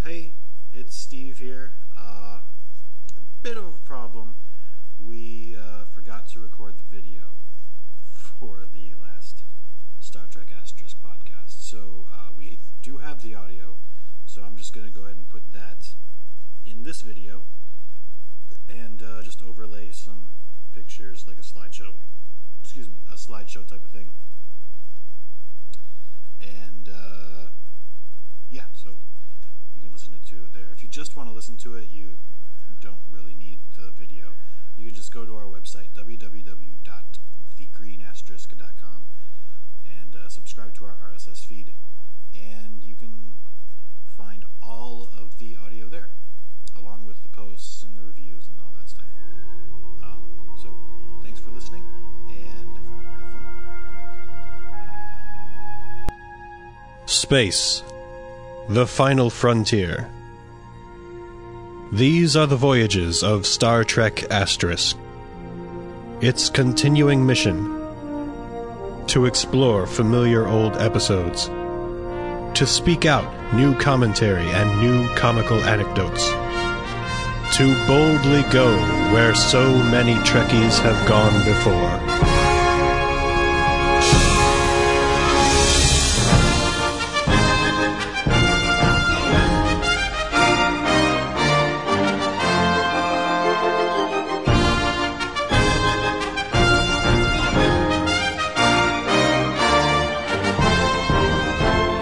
Hey, it's Steve here. A bit of a problem. We forgot to record the video for the last Star Trek Asterisk podcast. So we do have the audio, so I'm just going to go ahead and put that in this video and just overlay some pictures like a slideshow. Excuse me, a slideshow type of thing. And yeah, so you can listen to it there. If you just want to listen to it, you don't really need the video. You can just go to our website, www.thegreenasterisk.com, and subscribe to our RSS feed, and you can find all of the audio there, along with the posts and the reviews and all that stuff. So, thanks for listening, and have fun. Space. The Final Frontier. These are the voyages of Star Trek Asterisk. Its continuing mission: to explore familiar old episodes, to speak out new commentary and new comical anecdotes, to boldly go where so many Trekkies have gone before.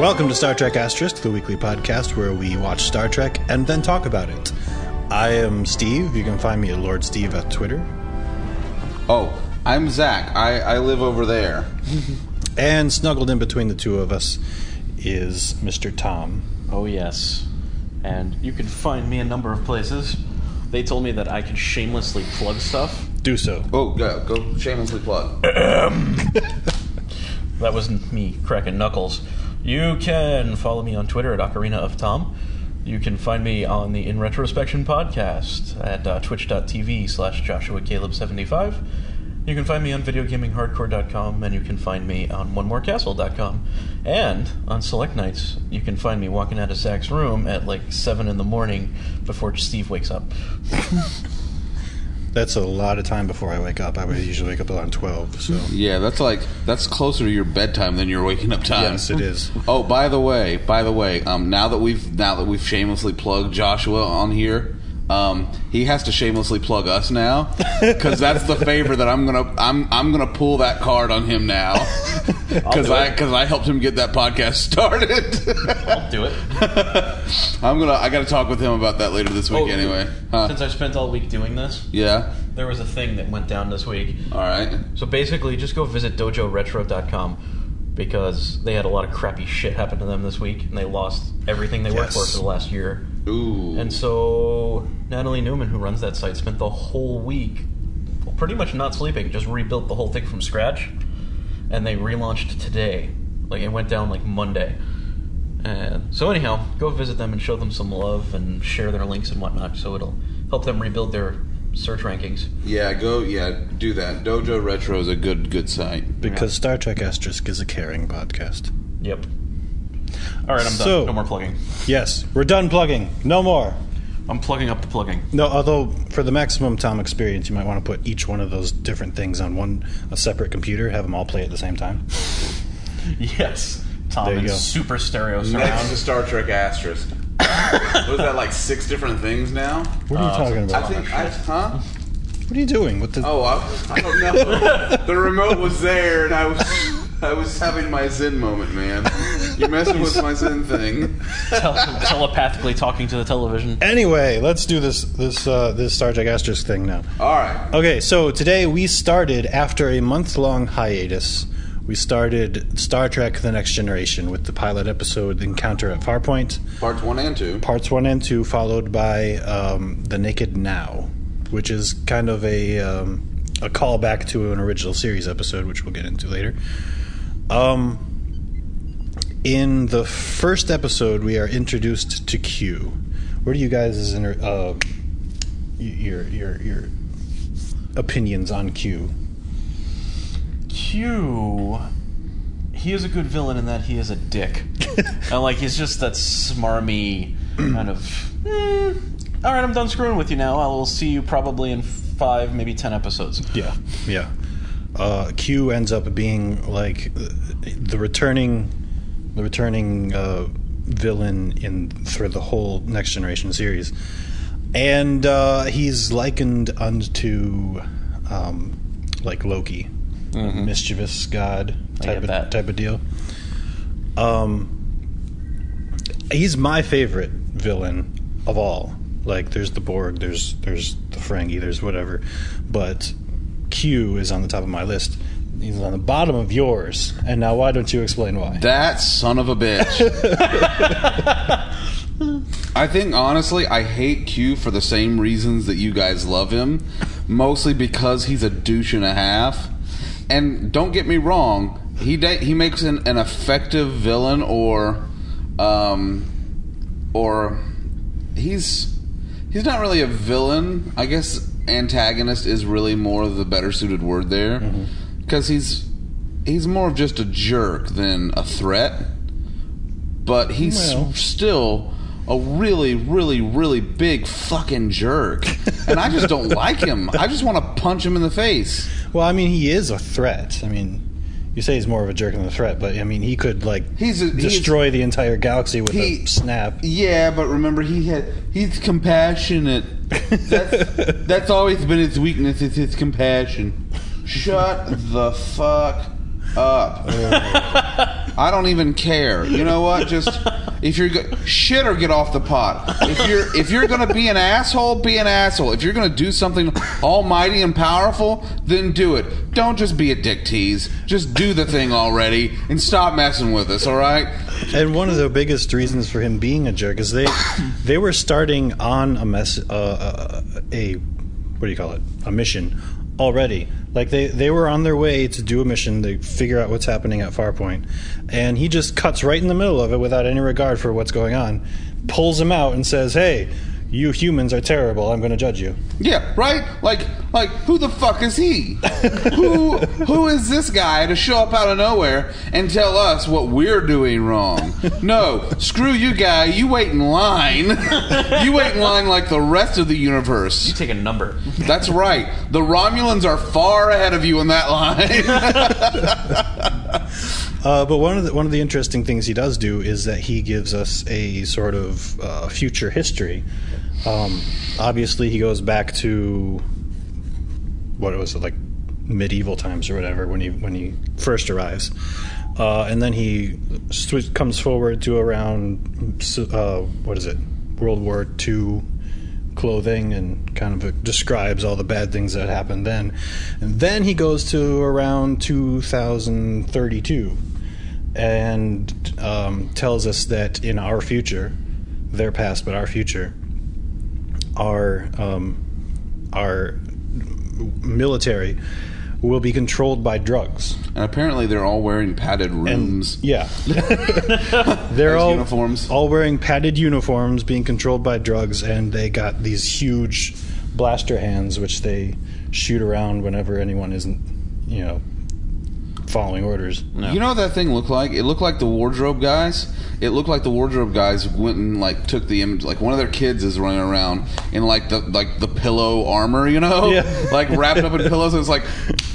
Welcome to Star Trek Asterisk, the weekly podcast where we watch Star Trek and then talk about it. I am Steve. You can find me at Lord Steve at Twitter. Oh, I'm Zach. I live over there. And snuggled in between the two of us is Mr. Tom. Oh, yes. And you can find me a number of places. They told me that I could shamelessly plug stuff. Do so. Oh, go shamelessly plug. That wasn't me cracking knuckles. You can follow me on Twitter at Ocarina of Tom. You can find me on the In Retrospection podcast at twitch.tv/JoshuaCaleb75. You can find me on VideoGamingHardcore.com, and you can find me on OneMoreCastle.com. And on select nights, you can find me walking out of Zach's room at like 7 in the morning before Steve wakes up. That's a lot of time before I wake up. I would usually wake up around 12. So Yeah, that's closer to your bedtime than your waking up time. yes, it is. Oh, by the way, now that we've shamelessly plugged Joshua on here, he has to shamelessly plug us now, because that's the favor that I'm gonna pull that card on him now, because I helped him get that podcast started. I'll do it. I got to talk with him about that later this week anyway. Huh? Since I've spent all week doing this, Yeah. there was a thing that went down this week. All right. So basically, just go visit dojoretro.com, because they had a lot of crappy shit happen to them this week, and they lost everything they worked for the last year. Ooh. And so Natalie Newman, who runs that site, spent the whole week pretty much not sleeping, just rebuilt the whole thing from scratch, and they relaunched today. Like, it went down like Monday. And so anyhow, go visit them and show them some love and share their links and whatnot, so it'll help them rebuild their search rankings. Yeah, do that. Dojo Retro is a good site. Because Star Trek Asterisk is a caring podcast. Yep. All right, I'm So- done. No more plugging. Yes, we're done plugging. No more. I'm plugging up the plugging. No, although for the maximum Tom experience, you might want to put each one of those different things on a separate computer, have them all play at the same time. Yes. Tom There you and go. super stereo Next surround. to Star Trek Asterisk. Was that like 6 different things now? What are you talking about? Huh? What are you doing? What the? Oh, I don't know. The remote was there, and I was having my Zen moment, man. You're messing with my Zen thing. Telepathically talking to the television. Anyway, let's do this Star Trek Asterisk thing now. All right. Okay, so today we started, after a month-long hiatus, we started Star Trek The Next Generation with the pilot episode Encounter at Farpoint. Parts 1 and 2. Parts 1 and 2, followed by The Naked Now, which is kind of a callback to an original series episode, which we'll get into later. In the first episode, we are introduced to Q. What are you guys' your opinions on Q? Q, he is a good villain in that he is a dick. And like he's just that smarmy kind of. All right, I'm done screwing with you now. I will see you probably in 5, maybe 10 episodes. Yeah. Q ends up being like the returning villain through the whole Next Generation series, and he's likened unto like Loki, mischievous god type of deal. He's my favorite villain of all. Like, there's the Borg, there's the Ferengi, there's whatever, but Q is on the top of my list. He's on the bottom of yours. And now, why don't you explain why? That son of a bitch. I think, honestly, I hate Q for the same reasons that you guys love him. Mostly because he's a douche and a half. And don't get me wrong, he makes an effective villain, or he's not really a villain. I guess antagonist is really more the better suited word there, because he's more of just a jerk than a threat. But he's still a really, really, really big fucking jerk, and I just don't like him. I just want to punch him in the face. Well, I mean, he is a threat. I mean, you say he's more of a jerk than a threat, but I mean, he could like destroy the entire galaxy with a snap. Yeah, but remember, he's compassionate. That's always been his weakness, is his compassion. Shut the fuck up. I don't even care. You know what? Just if you're shit or get off the pot. If you're gonna be an asshole, be an asshole. If you're gonna do something almighty and powerful, then do it. Don't just be a dick tease. Just do the thing already and stop messing with us. All right? And one of the biggest reasons for him being a jerk is they were starting on a mission already. Like they were on their way to do a mission to figure out what's happening at Farpoint, and he just cuts right in the middle of it without any regard for what's going on, pulls him out and says, "Hey, you humans are terrible. I'm going to judge you." Yeah, right? Like who the fuck is he? who is this guy to show up out of nowhere and tell us what we're doing wrong? No, screw you, guy. You wait in line. You wait in line like the rest of the universe. You take a number. That's right. The Romulans are far ahead of you in that line. But one of the interesting things he does do is that he gives us a sort of future history. Obviously, he goes back to what was it, like medieval times or whatever when he first arrives, and then he comes forward to around World War II clothing, and kind of describes all the bad things that happened then, and then he goes to around 2032 and tells us that in our future, their past but our future, our military will be controlled by drugs. And apparently they're all wearing padded rooms. And, yeah. They're all uniforms. All wearing padded uniforms, being controlled by drugs, and they got these huge blaster hands which they shoot around whenever anyone isn't, following orders. No. You know what that thing looked like? It looked like the wardrobe guys. It looked like the wardrobe guys went and took the image. Like one of their kids is running around in the pillow armor, Yeah. Wrapped up in pillows. And it's like,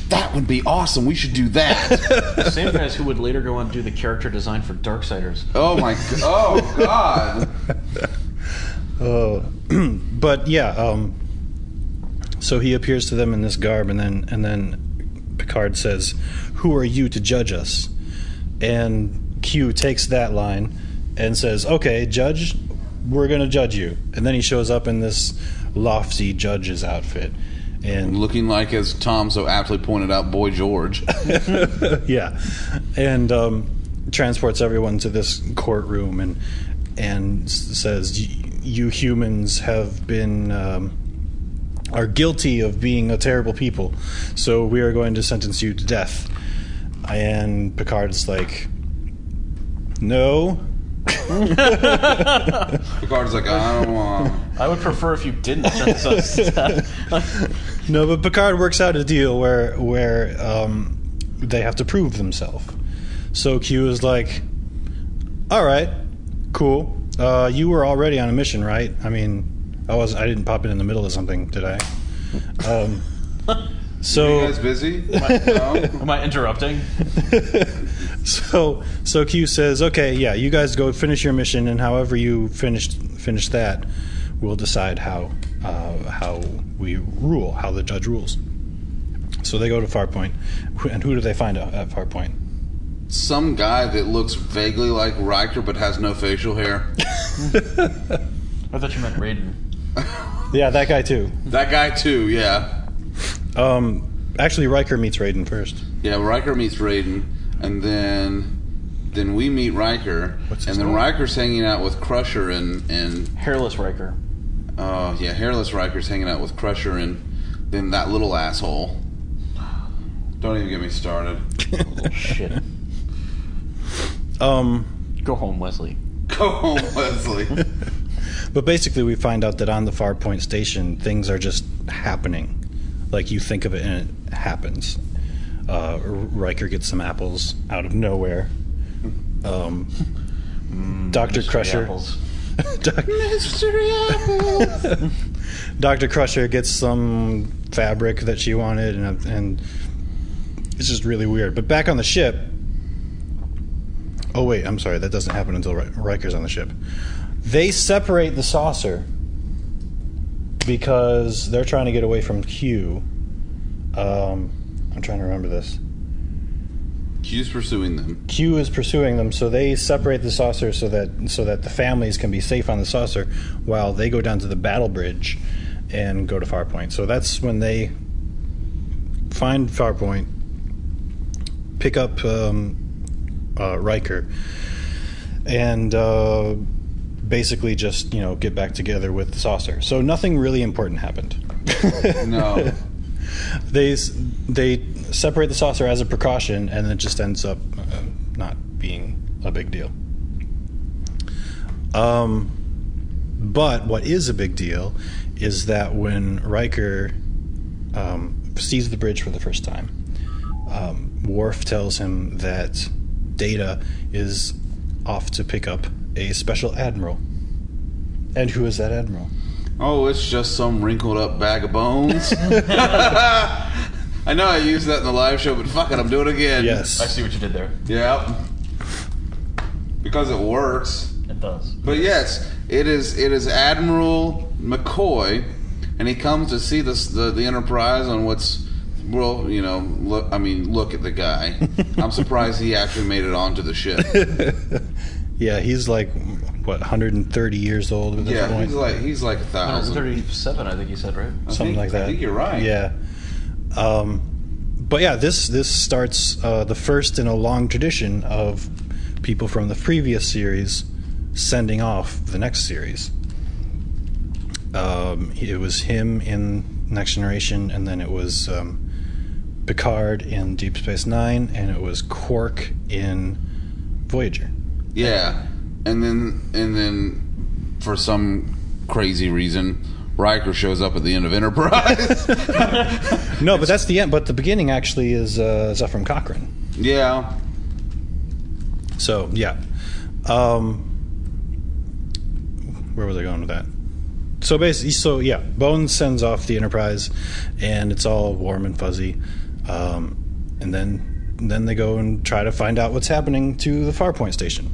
that would be awesome. We should do that. The same guys who would later go on to do the character design for Darksiders. Oh my! Oh God. But yeah. So he appears to them in this garb, and then Picard says, "Who are you to judge us?" And Q takes that line and says, "Okay, Judge, we're going to judge you." And then he shows up in this lofty judge's outfit, and looking like, as Tom so aptly pointed out, Boy George. Yeah, and transports everyone to this courtroom and says, "You humans have been." Are guilty of being a terrible people, so we are going to sentence you to death. And Picard's like, no. Picard's like, I don't want. I would prefer if you didn't sentence us to death. No, but Picard works out a deal where they have to prove themselves. So Q is like, all right, cool. You were already on a mission, right? I mean, I didn't pop in the middle of something, did I? So Are you guys busy? No? Am I interrupting? So Q says, okay, yeah, you guys go finish your mission, and however you finish that, we'll decide how we rule, how the judge rules. So they go to Farpoint, and who do they find out at Farpoint? Some guy that looks vaguely like Riker but has no facial hair. I thought you meant Raiden. Yeah, that guy too. That guy too, yeah. Actually, Riker meets Raiden first. Yeah, Riker meets Raiden, and then we meet Riker, What's his and then name? Riker's hanging out with Crusher and Hairless Riker. hairless Riker's hanging out with Crusher and then that little asshole. Don't even get me started. Oh, shit. Go home, Wesley. Go home, Wesley. But basically, we find out that on the Farpoint station, things are just happening. Like, you think of it and it happens. Riker gets some apples out of nowhere. Dr. Mystery Crusher. apples. Mystery apples. Dr. Crusher gets some fabric that she wanted, and it's just really weird. But back on the ship... Oh, wait, I'm sorry. That doesn't happen until Riker's on the ship. They separate the saucer because they're trying to get away from Q. I'm trying to remember this. Q's pursuing them. Q is pursuing them, so they separate the saucer so that the families can be safe on the saucer while they go down to the battle bridge and go to Farpoint. So that's when they find Farpoint, pick up Riker, and basically just get back together with the saucer. So nothing really important happened. No. They separate the saucer as a precaution, and it just ends up not being a big deal. But what is a big deal is that when Riker sees the bridge for the first time, Worf tells him that Data is off to pick up a special admiral. And who is that admiral? Oh, it's just some wrinkled up bag of bones. I know I used that in the live show, but fuck it, I'm doing it again. Yes. I see what you did there. Yep. Because it works. It does. But yes, it is Admiral McCoy, and he comes to see the Enterprise on what's, well, look at the guy. I'm surprised he actually made it onto the ship. Yeah, he's like, what, 130 years old at this Yeah, point? he's like 1,000. 137, I think you said, right? Something like that. I think you're right. Yeah. But yeah, this starts the first in a long tradition of people from the previous series sending off the next series. It was him in Next Generation, and then it was Picard in Deep Space Nine, and it was Quark in Voyager. Yeah, and then for some crazy reason, Riker shows up at the end of Enterprise. No, but that's the end. But the beginning actually is Zefram Cochrane. Yeah. So yeah, where was I going with that? So basically, yeah, Bones sends off the Enterprise, and it's all warm and fuzzy, and then they go and try to find out what's happening to the Farpoint station.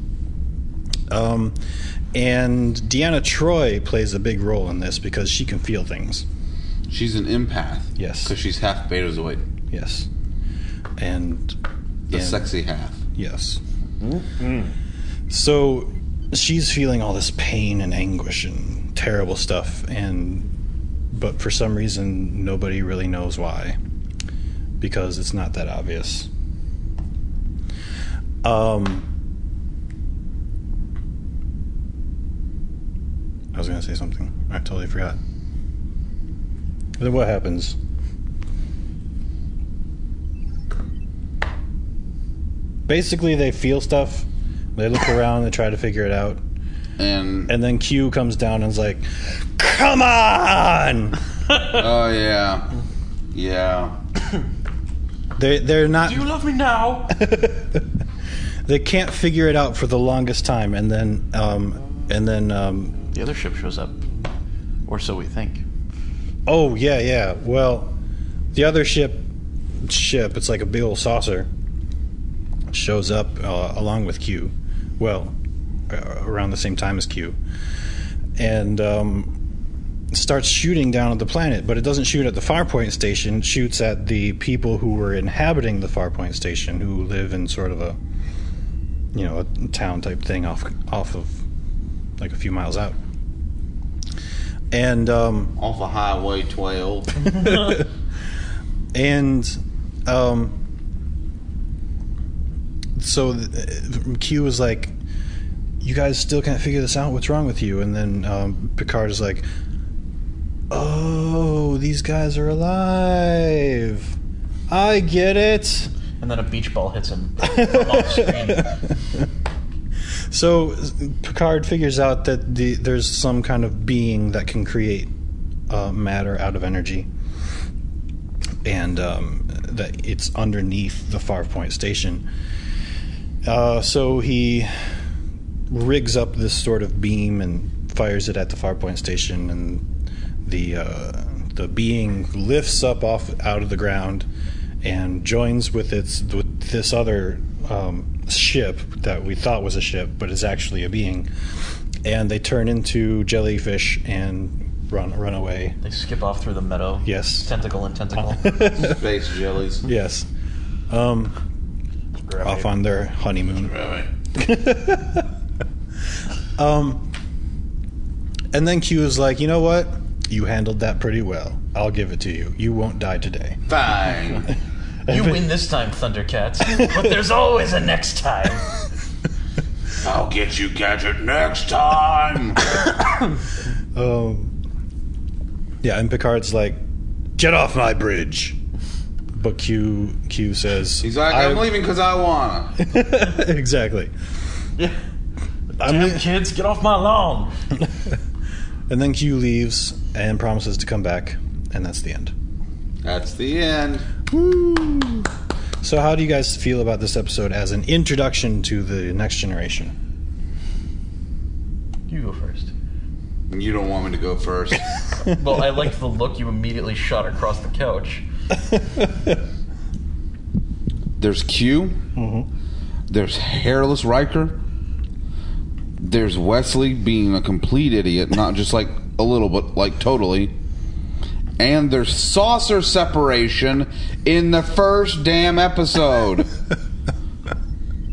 And Deanna Troi plays a big role in this because she can feel things. She's an empath. Yes. Because she's half Betazoid. Yes, and The sexy half. yes. So she's feeling all this pain and anguish and terrible stuff, but for some reason nobody really knows why, because it's not that obvious. I was going to say something. I totally forgot. Then what happens? Basically, they feel stuff. They look around. They try to figure it out. And And then Q comes down and is like, "Come on!" oh yeah, yeah. They're not. Do you love me now? They can't figure it out for the longest time, and then The other ship shows up, or so we think. oh yeah. Well, the other ship, it's like a big old saucer, shows up along with Q. Well, around the same time as Q, and starts shooting down at the planet, but it doesn't shoot at the Farpoint station. It shoots at the people who were inhabiting the Farpoint station, who live in sort of a, a town type thing off of like a few miles out. And Off of Highway 12. and so Q was like, "You guys still can't figure this out? What's wrong with you?" And then Picard is like, "Oh, these guys are alive. I get it." And then a beach ball hits him from off screen. So Picard figures out that there's some kind of being that can create matter out of energy, and that it's underneath the Farpoint station. So he rigs up this sort of beam and fires it at the Farpoint station, and the being lifts up out of the ground and joins with this other ship that we thought was a ship, but is actually a being, and they turn into jellyfish and run away. They skip off through the meadow. Yes. Tentacle and tentacle. Space jellies. Yes. Off on their honeymoon. Right. And then Q is like, "You know what? You handled that pretty well. I'll give it to you. You won't die today." Fine. You win this time, Thundercats, but there's always a next time. I'll get you, Gadget, next time. Yeah, and Picard's like, "Get off my bridge." But Q says, He's like, I'm leaving because I wanna. Exactly. Yeah. Damn kids, get off my lawn. And then Q leaves and promises to come back, and that's the end. That's the end. Woo! So how do you guys feel about this episode as an introduction to the Next Generation? You go first. You don't want me to go first. Well, I liked the look you immediately shot across the couch. There's Q. Mm-hmm. There's hairless Riker. There's Wesley being a complete idiot, not just like a little, but like totally. And there's saucer separation in the first damn episode.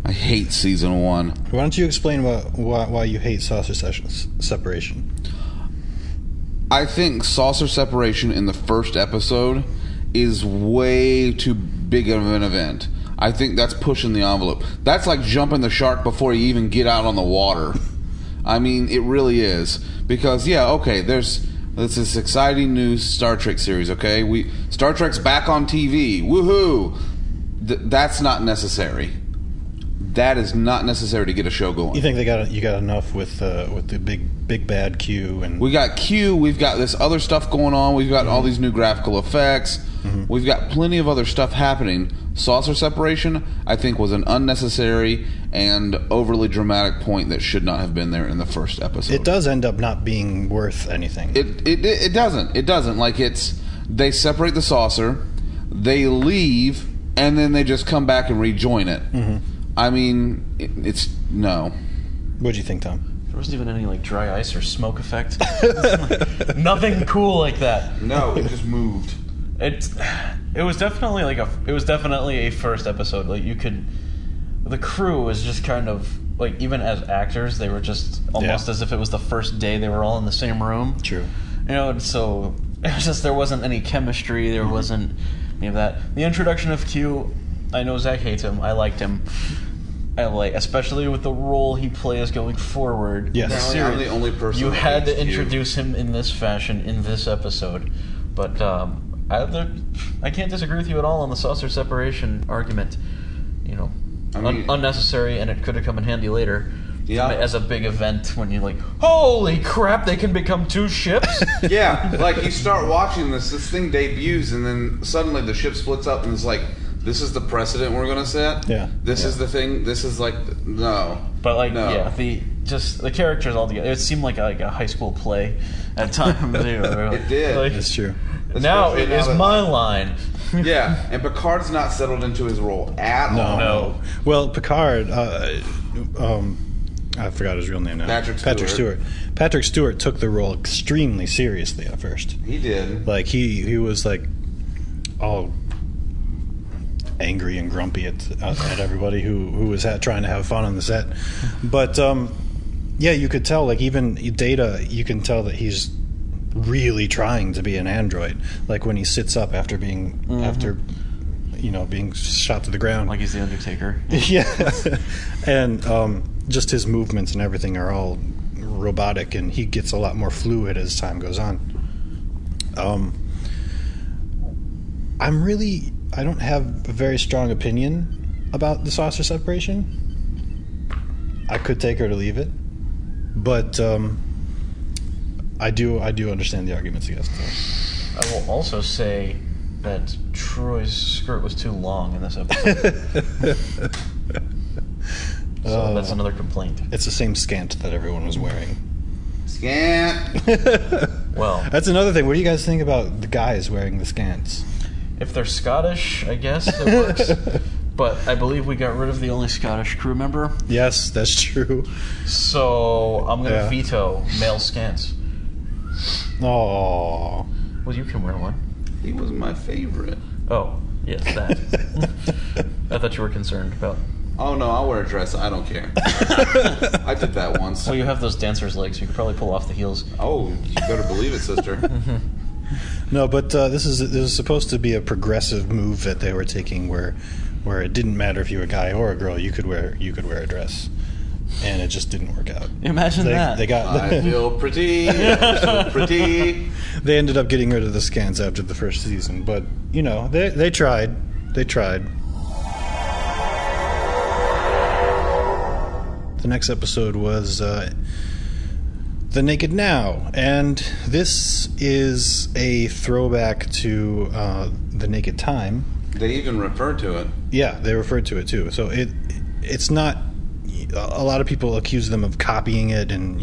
I hate season 1. Why don't you explain why you hate saucer separation? I think saucer separation in the first episode is way too big of an event. I think that's pushing the envelope. That's like jumping the shark before you even get out on the water. I mean, it really is. Because, yeah, okay, there's this exciting new Star Trek series, okay? Star Trek's back on TV. Woohoo! That's not necessary. That is not necessary to get a show going. You think you got enough with the big bad Q, and we got Q, we've got this other stuff going on, we've got all these new graphical effects, we've got plenty of other stuff happening. Saucer separation, I think, was an unnecessary and overly dramatic point that should not have been there in the first episode. It does end up not being worth anything. It doesn't. Like, they separate the saucer, they leave, and then they just come back and rejoin it. I mean, it's no. What'd you think, Tom? There wasn't even any like dry ice or smoke effect. Nothing cool like that. No, it just moved. It was definitely a first episode. Like, the crew was just kind of like, even as actors, they were just almost as if it was the first day they were all in the same room. True. So it was just, there wasn't any chemistry. There wasn't any of that. The introduction of Q, I know Zach hates him. I liked him. Especially with the role he plays going forward. Yes. I'm the only person you that had to hates introduce him in this fashion in this episode, but I can't disagree with you at all on the saucer separation argument. Unnecessary, and it could have come in handy later. Yeah. As a big event when you're like, holy crap, they can become 2 ships. Yeah, like you start watching this thing debuts, and then suddenly the ship splits up, and it's like this is the precedent we're gonna set. Yeah. This is the thing. This is like no. But like, No. yeah, the characters all together. It seemed like a high school play at times. It did. Like, That's true. now Especially it now is that- my line. Yeah, and Picard's not settled into his role at all. No. Well, Picard, I forgot his real name now. Patrick Stewart. Patrick Stewart took the role extremely seriously at first. He did. Like he was like all angry and grumpy at everybody who was trying to have fun on the set. But yeah, you could tell. Like even Data, you can tell that he's really trying to be an android. Like when he sits up after being being shot to the ground. Like he's the Undertaker. Yeah, and just his movements and everything are all robotic, and he gets a lot more fluid as time goes on. I don't have a very strong opinion about the saucer separation. I could take her to leave it, but I do understand the arguments against it. I will also say that Troy's skirt was too long in this episode. So that's another complaint. It's the same scant that everyone was wearing. Scant. Well, That's another thing. What do you guys think about the guys wearing the scants? if they're Scottish, I guess it works. But I believe we got rid of the only Scottish crew member. Yes, that's true. So I'm going to Yeah. veto male scants. Oh, Well, you can wear one. He was my favorite. Oh, yes, that. I thought you were concerned about. Oh no, I'll wear a dress. I don't care. I did that once. Well, you have those dancer's legs. You could probably pull off the heels. Oh, you better believe it, sister. no, but this is supposed to be a progressive move that they were taking, where it didn't matter if you were a guy or a girl, you could wear a dress, and it just didn't work out. Imagine that. They got I feel pretty. I feel pretty. they ended up getting rid of the scans after the first season, but they tried. They tried. The next episode was The Naked Now, and this is a throwback to The Naked Time. They even referred to it. Yeah, they referred to it too. So it's not. A lot of people accuse them of copying it and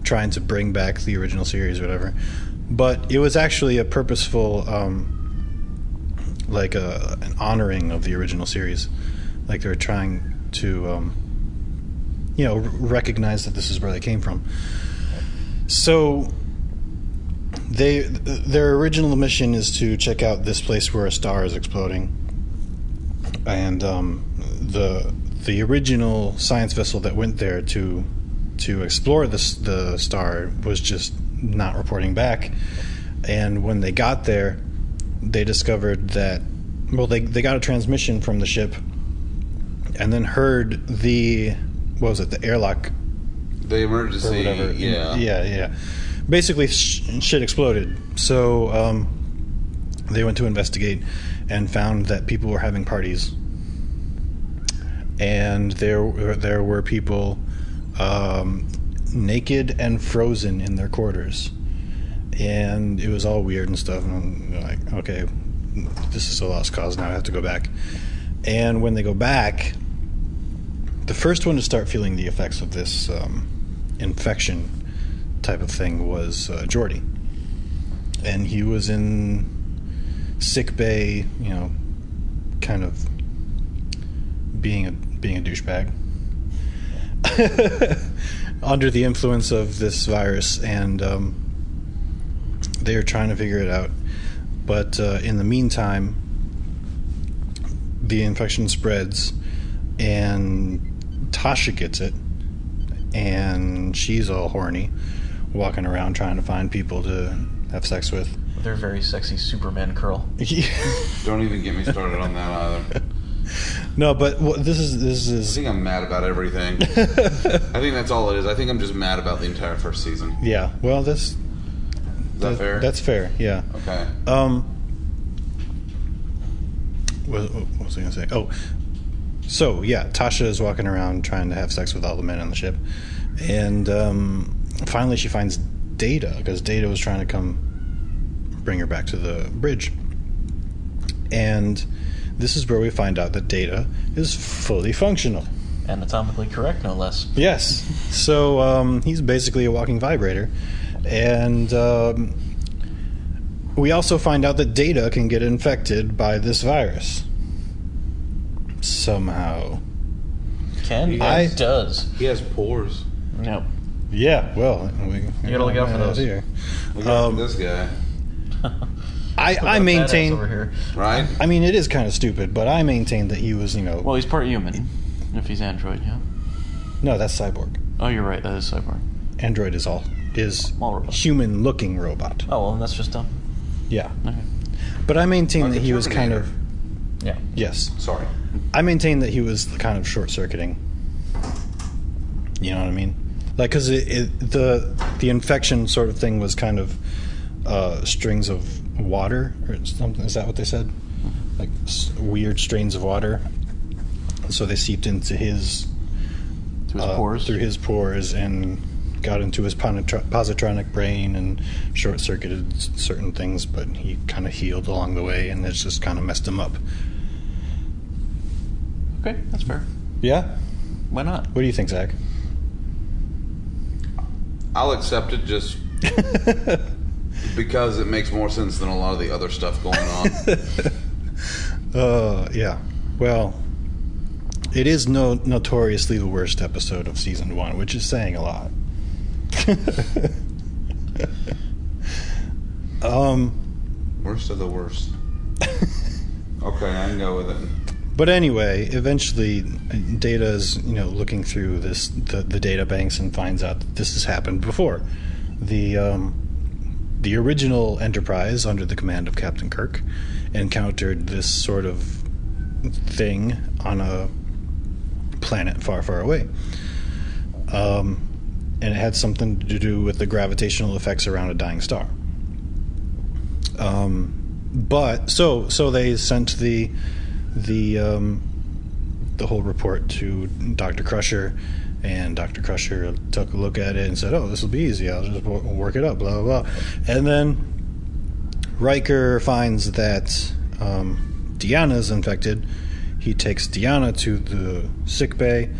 trying to bring back the original series or whatever, but it was actually a purposeful, like an honoring of the original series. Like they were trying to, recognize that this is where they came from. So their original mission is to check out this place where a star is exploding, and the original science vessel that went there to explore the star was just not reporting back. And when they got there, they discovered that they got a transmission from the ship, and then heard the airlock. The emergency. Or whatever. Yeah. Yeah. Basically, shit exploded. So they went to investigate and found that people were having parties, and there were people naked and frozen in their quarters, and it was all weird and stuff. And I'm like, okay, this is a lost cause. Now I have to go back. And when they go back, the first one to start feeling the effects of this infection type of thing was Geordi, and he was in sick bay, kind of being a douchebag under the influence of this virus, and they are trying to figure it out. But in the meantime, the infection spreads, and Tasha gets it, and she's all horny, walking around trying to find people to have sex with. With her very sexy Superman curl. Don't even get me started on that either. No, but this I is think I'm mad about everything. I think that's all it is. I think I'm just mad about the entire first season. yeah. Well, Is that fair? That's fair. Yeah. Okay. What was I going to say? Oh, so yeah, Tasha is walking around trying to have sex with all the men on the ship, and finally she finds Data, because Data was trying to come bring her back to the bridge, and this is where we find out that Data is fully functional. Anatomically correct, no less. Yes. So he's basically a walking vibrator. And we also find out that Data can get infected by this virus. Somehow. Does. He has pores. No. Yeah, well, you gotta look out for those. Here. Look out for this guy. I maintain, over here. Right? I mean, it is kind of stupid, but I maintain that he was, Well, he's part human. If he's android, yeah. No, that's cyborg. Oh, you're right. That is cyborg. Android is All robots. human-looking robot. Oh well, then that's just dumb. Yeah, Okay. but I maintain Like that the he was kind of Terminator. Yeah. yes. Sorry. I maintain that he was kind of short-circuiting. You know what I mean? Like, because the infection sort of thing was kind of strings of water or something. Is that what they said? Like weird strains of water. So they seeped into his pores. through his pores and got into his positronic brain and short-circuited certain things, but he kind of healed along the way, and it's just kind of messed him up. Okay, that's fair. Yeah? Why not? What do you think, Zach? I'll accept it just because it makes more sense than a lot of the other stuff going on. Yeah. Well, it is notoriously the worst episode of season 1, which is saying a lot. Worst of the worst. Okay, I can go with it. But anyway, eventually, Data is looking through the data banks and finds out that this has happened before. The original Enterprise, under the command of Captain Kirk, encountered this sort of thing on a planet far, far away. And it had something to do with the gravitational effects around a dying star. But so they sent the whole report to Dr. Crusher, and Dr. Crusher took a look at it and said, "Oh, this will be easy. I'll just work it up." Blah blah blah. And then Riker finds that Deanna's infected. He takes Deanna to the sick bay.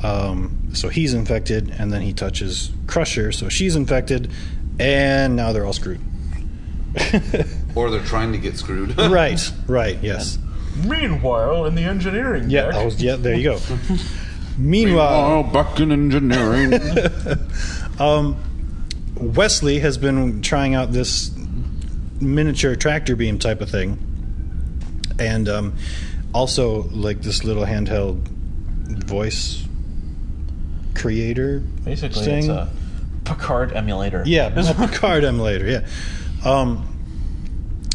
So he's infected, and then he touches Crusher, so she's infected, and now they're all screwed. Or they're trying to get screwed. Right, yes. Meanwhile, in the engineering deck. There you go. Meanwhile, back in engineering. Wesley has been trying out this miniature tractor beam type of thing, and also like this little handheld voice creator Basically, thing. it's a Picard emulator. Yeah, a Picard emulator. Yeah,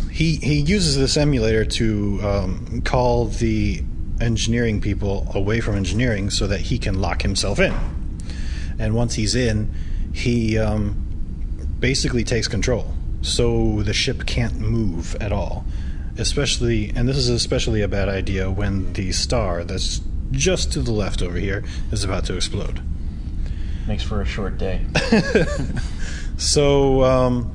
he uses this emulator to call the engineering people away from engineering so that he can lock himself in. And once he's in, he basically takes control, so the ship can't move at all. Especially, and this is especially a bad idea when the star that's just to the left over here is about to explode. Makes for a short day. So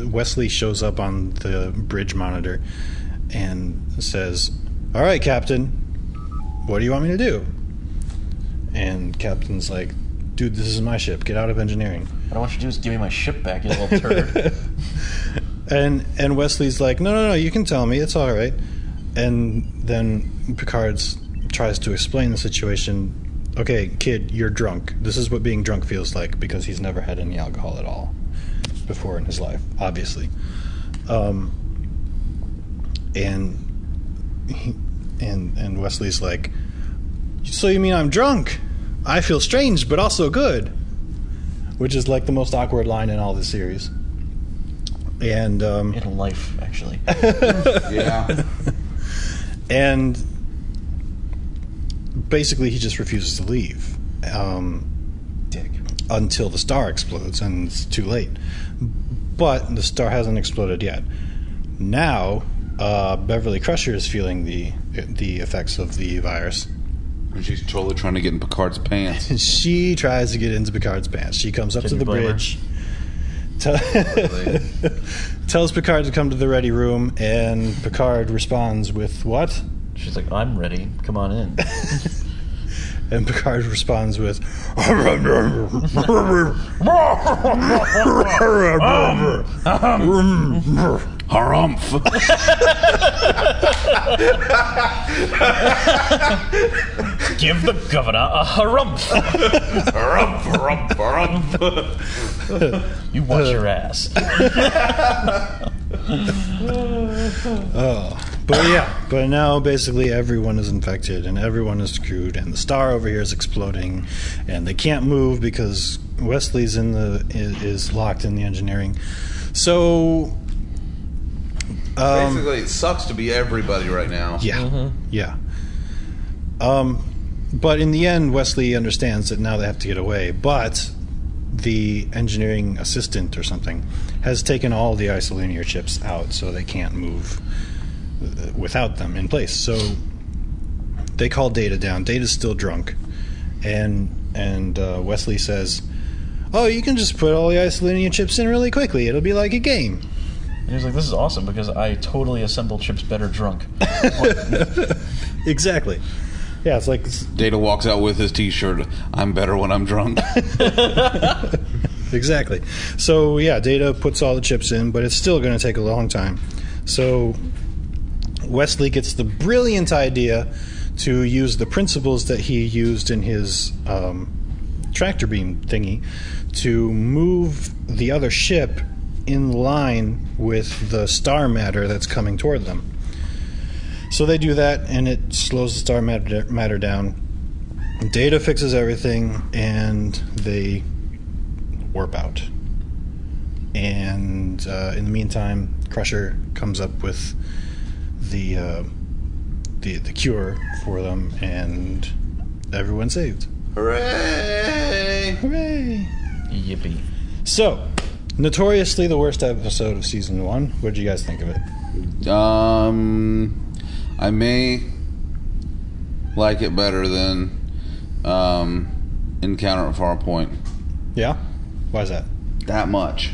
Wesley shows up on the bridge monitor and says, "All right, Captain, what do you want me to do?" And Captain's like, "Dude, this is my ship. Get out of engineering." What I want you to do is give me my ship back, you little turd. And Wesley's like, no, you can tell me. It's all right. And then Picard tries to explain the situation. Okay, kid, you're drunk. This is what being drunk feels like, because he's never had any alcohol at all before in his life, obviously. And Wesley's like, "So you mean I'm drunk? I feel strange, but also good," which is like the most awkward line in all the series. And In life, actually. Yeah. and basically he just refuses to leave Dick. until the star explodes, and it's too late. But the star hasn't exploded yet. Now Beverly Crusher is feeling the effects of the virus. And she's totally trying to get in Picard's pants. She tries to get into Picard's pants. She comes up Can to you the blame her? bridge. tells Picard to come to the ready room, and Picard responds with what? She's like, I'm ready. Come on in. And Picard responds with Harumph. Give the governor a harumph. Harumph, harumph, harumph. You watch your ass. But now basically everyone is infected and everyone is screwed, and the star over here is exploding, and they can't move because Wesley's is locked in the engineering. So Basically, it sucks to be everybody right now. Yeah. But in the end, Wesley understands that now they have to get away. But the engineering assistant or something has taken all the isolinear chips out, so they can't move without them in place. So they call Data down. Data's still drunk, and Wesley says, "Oh, you can just put all the isolinear chips in really quickly. It'll be like a game." And he's like, this is awesome because I totally assemble chips better drunk. Exactly. Yeah, it's like Data walks out with his T-shirt. I'm better when I'm drunk. Exactly. So yeah, Data puts all the chips in, but it's still going to take a long time. So Wesley gets the brilliant idea to use the principles that he used in his tractor beam thingy to move the other ship in line with the star matter that's coming toward them. So they do that, and it slows the star matter down. Data fixes everything, and they warp out. And in the meantime, Crusher comes up with the cure for them, and everyone's saved. Hooray! Hooray! Yippee. So, notoriously the worst episode of season 1. What did you guys think of it? I may like it better than Encounter at Farpoint. Yeah? Why is that? That much.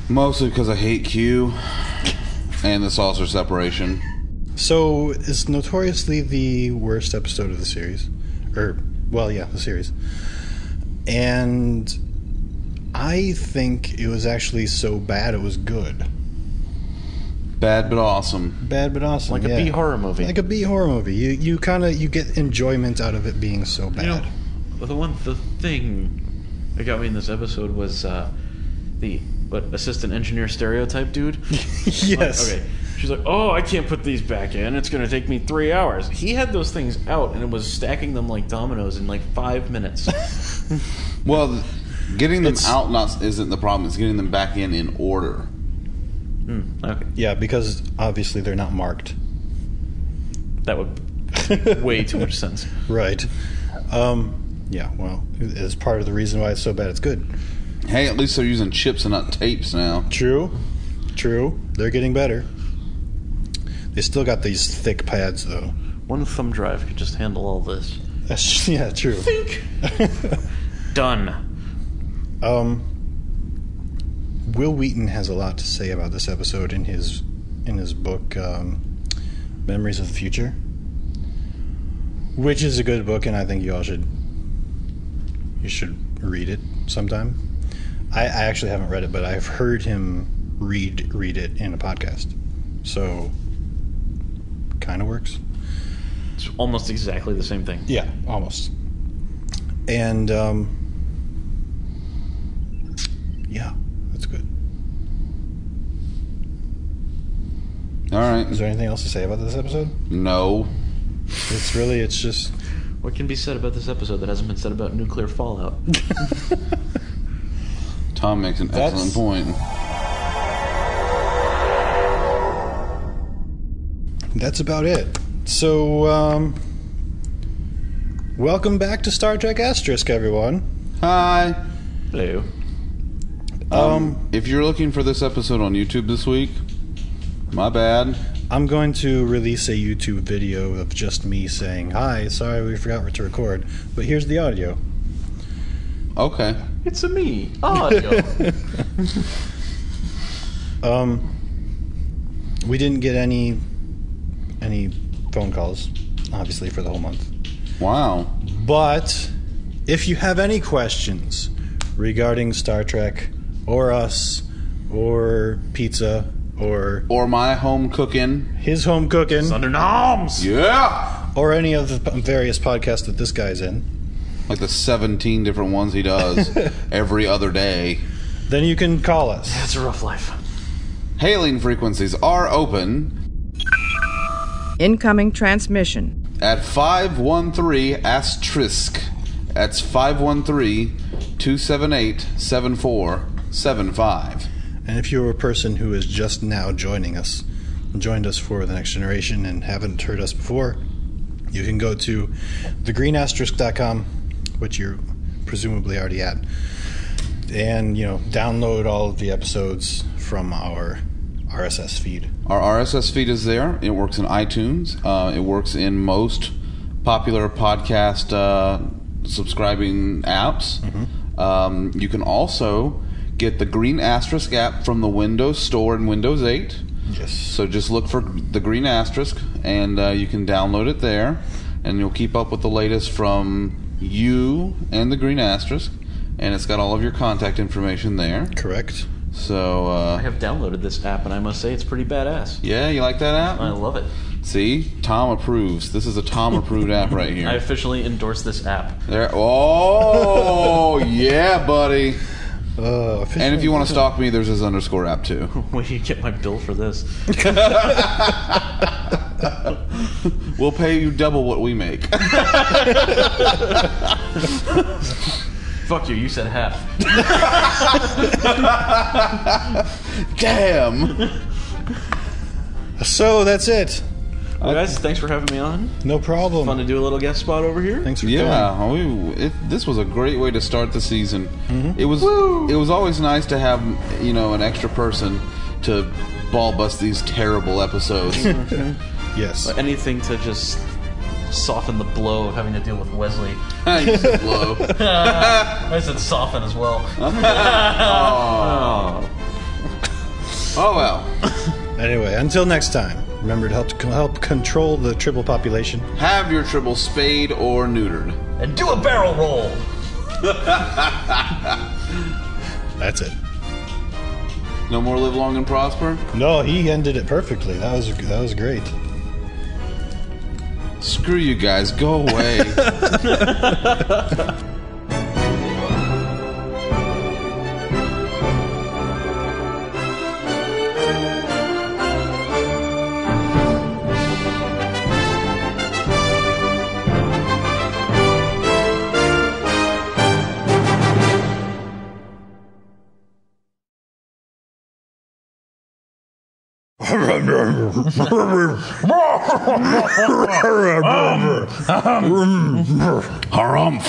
Mostly because I hate Q and the saucer separation. So, is notoriously the worst episode of the series. The series. And I think it was actually so bad it was good. Bad but awesome. Bad but awesome. Like a B horror movie. Like a B horror movie. You get enjoyment out of it being so bad. You know, the thing that got me in this episode was the assistant engineer stereotype dude. Yes. Okay. She's like, oh, I can't put these back in. It's going to take me 3 hours. He had those things out, and it was stacking them like dominoes in like 5 minutes. Well, getting them out isn't the problem. It's getting them back in order. Okay. Yeah, because obviously they're not marked. That would make way too much sense. Right. Yeah, well, it's part of the reason why it's so bad it's good. Hey, at least they're using chips and not tapes now. True. They're getting better. They still got these thick pads, though. One thumb drive could just handle all this. Yeah, true. Think. Done. Will Wheaton has a lot to say about this episode in his book, Memories of the Future, which is a good book, and I think you should read it sometime. I actually haven't read it, but I've heard him read it in a podcast, so kind of works. It's almost exactly the same thing. Yeah, almost. And yeah, that's good. All right. Is there anything else to say about this episode? No. It's just... What can be said about this episode that hasn't been said about nuclear fallout? Tom makes an excellent point. That's about it. So, welcome back to Star Trek Asterisk, everyone. Hi. Hello. If you're looking for this episode on YouTube this week, my bad. I'm going to release a YouTube video of just me saying, hi, sorry we forgot to record, but here's the audio. Okay. It's a me, audio. We didn't get any phone calls, obviously, for the whole month. Wow. But if you have any questions regarding Star Trek or us or pizza or my home cooking. his home cooking Under noms. Yeah. or any of the various podcasts that this guy's in, Like the 17 different ones he does every other day. then you can call us. It's a rough life. Hailing frequencies are open Incoming transmission. at 513 asterisk. That's 513-278-7475. And if you're a person who is just now joined us for The Next Generation and haven't heard us before, you can go to thegreenasterisk.com, which you're presumably already at, and download all of the episodes from our RSS feed. Our RSS feed is there. It works in iTunes. It works in most popular podcast subscribing apps. You can also get the Green Asterisk app from the Windows Store in Windows 8. Yes. So just look for the Green Asterisk, and you can download it there, and you'll keep up with the latest from you and the Green Asterisk, and it's got all of your contact information there. Correct. So, I have downloaded this app, and I must say it's pretty badass. yeah, you like that app? I love it. See? Tom approves. This is a Tom-approved app right here. I officially endorse this app. There. Oh, yeah, buddy. And if you want to stalk me, there's this underscore app too. Where do you get my bill for this? We'll pay you double what we make. Fuck you, you said half. Damn. So that's it. Well, guys, thanks for having me on. No problem. Fun to do a little guest spot over here. Thanks for coming. Yeah, this was a great way to start the season. It was always nice to have an extra person to ball bust these terrible episodes. Yes. Anything to just soften the blow of having to deal with Wesley. You said blow. I said soften as well. Oh well. Anyway, until next time, remember to help control the triple population. Have your tribble spayed or neutered. And do a barrel roll. That's it. No more live long and prosper. No, he ended it perfectly. That was great. Screw you guys. Go away. Harumph.